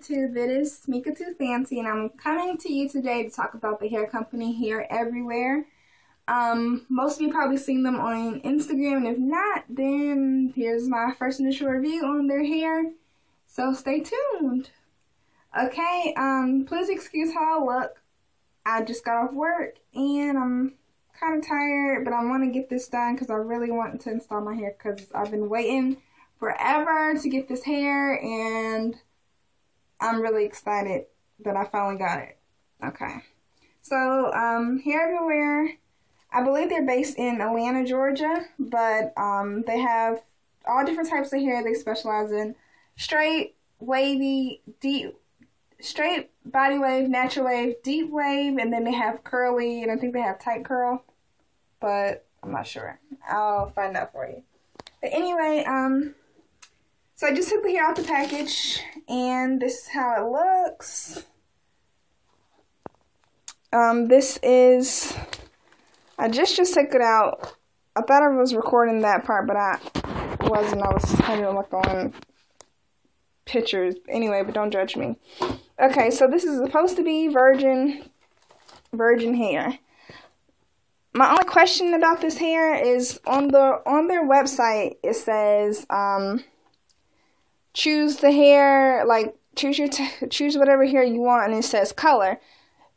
YouTube, it is Mika Too Fancy, and I'm coming to you today to talk about the hair company Hair Everywhere. Most of you probably seen them on Instagram, and if not, then here's my first initial review on their hair, so stay tuned. Okay, please excuse how I look. I just got off work, and I'm kind of tired, but I want to get this done because I really want to install my hair because I've been waiting forever to get this hair, and I'm really excited that I finally got it. Okay, so Hair Everywhere, I believe they're based in Atlanta, Georgia, but they have all different types of hair. They specialize in straight, wavy, deep, straight, body wave, natural wave, deep wave, and then they have curly, and I think they have tight curl, but I'm not sure. I'll find out for you. But anyway, so I just took the hair out the package, and this is how it looks. This is, I just took it out. I thought I was recording that part, but I wasn't. I was kind of like on pictures. Anyway, but don't judge me. Okay, so this is supposed to be virgin hair. My only question about this hair is on their website, it says, choose the hair, like choose whatever hair you want, and it says color.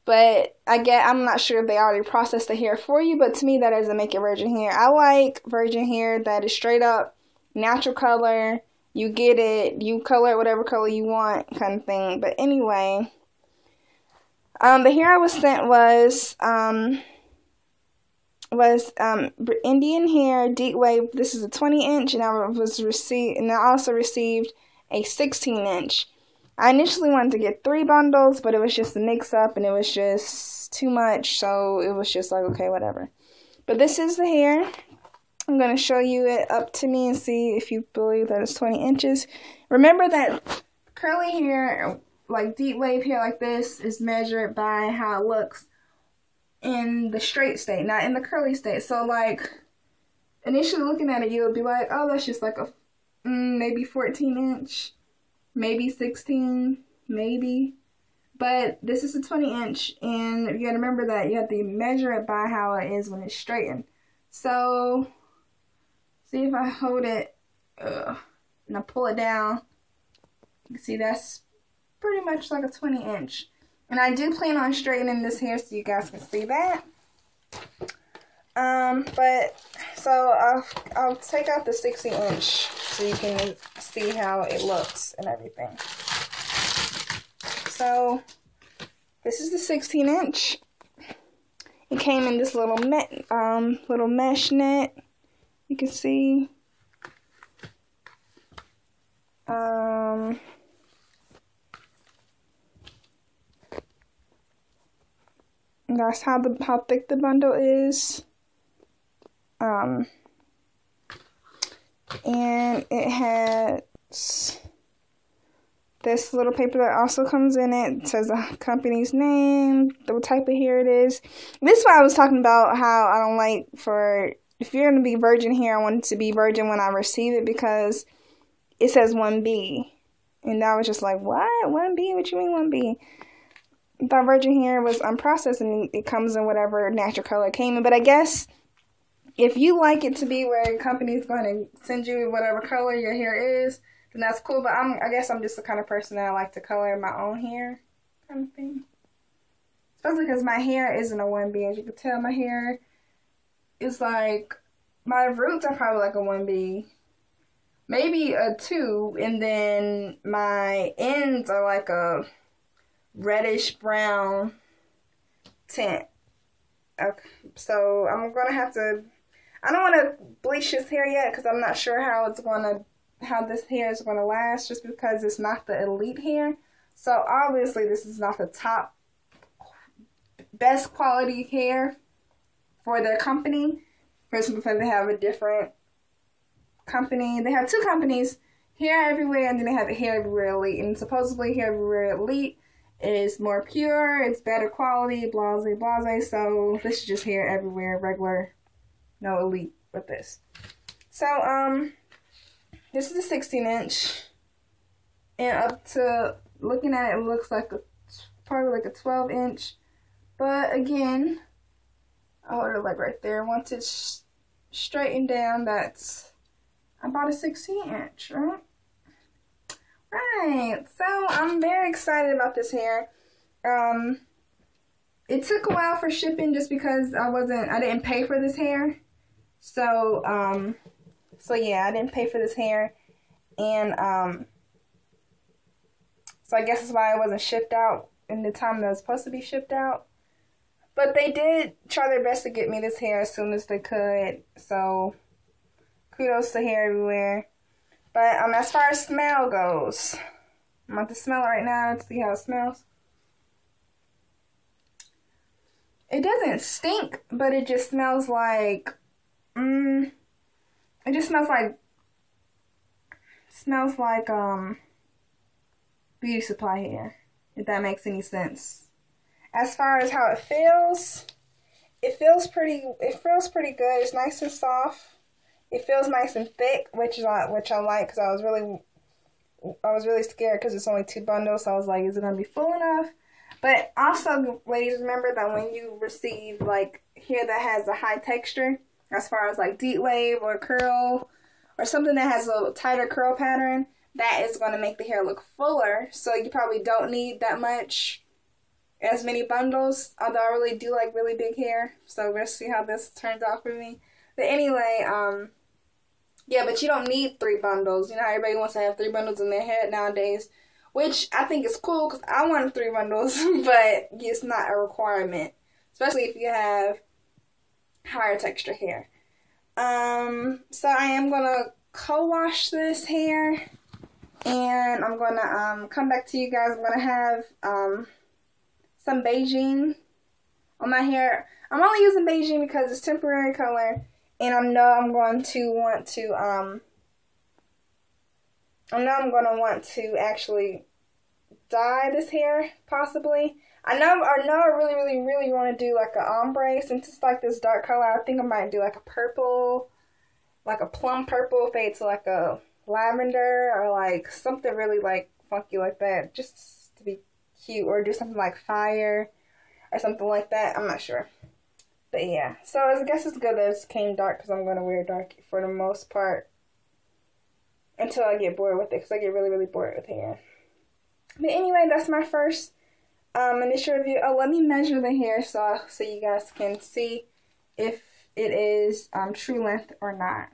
But I'm not sure if they already processed the hair for you, but to me that doesn't make it virgin hair. I like virgin hair that is straight up natural color. You get it, you color it whatever color you want, kind of thing. But anyway, the hair I was sent was Indian hair, deep wave. This is a 20-inch, and I also received a 16-inch. I initially wanted to get 3 bundles, but it was just a mix-up, and it was just too much, so it was just like, okay, whatever. But this is the hair. I'm going to show you it up to me and see if you believe that it's 20 inches. Remember that curly hair, like deep wave hair like this, is measured by how it looks in the straight state, not in the curly state. So like initially looking at it, you'll be like, oh, that's just like a maybe 14-inch, maybe 16, maybe. But this is a 20-inch, and you gotta remember that you have to measure it by how it is when it's straightened. So see if I hold it and I pull it down, you can see that's pretty much like a 20-inch. And I do plan on straightening this hair so you guys can see that. But so I'll take out the 60-inch so you can see how it looks and everything. So this is the 16-inch. It came in this little mesh net. You can see. That's how thick the bundle is. And it has this little paper that also comes in it. It says the company's name, the type of hair it is. This is why I was talking about how I don't like if you're going to be virgin hair, I want it to be virgin when I receive it because it says 1B. And I was just like, what? 1B? What you mean 1B? I thought virgin hair was unprocessed and it comes in whatever natural color it came in. But I guess if you like it to be where a company's going to send you whatever color your hair is, then that's cool. But I guess I'm just the kind of person that I like to color my own hair, kind of thing. Especially because my hair isn't a 1B. As you can tell, my hair is like, my roots are probably like a 1B. Maybe a 2. And then my ends are like a reddish brown tint. Okay, so I'm gonna have to, I don't want to bleach this hair yet because I'm not sure how this hair is gonna last, just because it's not the elite hair. So obviously this is not the top best quality hair for their company. First, because they have a different company. They have 2 companies, Hair Everywhere, and then they have the Hair Everywhere Elite. And supposedly Hair Everywhere Elite is more pure, it's better quality, blase, blase. So this is just Hair Everywhere, regular, no elite with this. So this is a 16-inch, and up to looking at it, it looks like probably like a 12-inch. But again, I'll hold it like right there. Once it's straightened down, that's about a 16-inch, right? Right. So I'm very excited about this hair. It took a while for shipping just because I didn't pay for this hair. So yeah, I didn't pay for this hair. And so I guess that's why it wasn't shipped out in the time that it was supposed to be shipped out. But they did try their best to get me this hair as soon as they could. So kudos to Hair Everywhere. But as far as smell goes, I'm about to smell it right now to see how it smells. It doesn't stink, but it just smells like, it just smells like beauty supply hair, if that makes any sense. As far as how it feels pretty good. It's nice and soft. It feels nice and thick, which I like, because I was really scared because it's only 2 bundles. So I was like, is it gonna be full enough? But also, ladies, remember that when you receive like hair that has a high texture, as far as like deep wave or curl, or something that has a little tighter curl pattern, that is going to make the hair look fuller. So you probably don't need as many bundles, although I really do like really big hair. So we'll see how this turns out for me. But anyway, yeah, but you don't need 3 bundles. You know, everybody wants to have 3 bundles in their head nowadays, which I think is cool because I want 3 bundles, but it's not a requirement, especially if you have higher texture hair. So I am going to co-wash this hair, and I'm going to come back to you guys. I'm going to have some beiging on my hair. I'm only using beiging because it's temporary color, and I know I'm going to want to actually dye this hair, possibly. I know I really want to do like an ombre, since it's like this dark color. I think I might do like a purple, like a plum purple fade to like a lavender, or like something really like funky like that, just to be cute, or do something like fire or something like that. I'm not sure. But yeah, so I guess it's good that it came dark, because I'm going to wear dark for the most part until I get bored with it, because I get really bored with hair. But anyway, that's my first initial review. Oh, let me measure the hair so you guys can see if it is true length or not.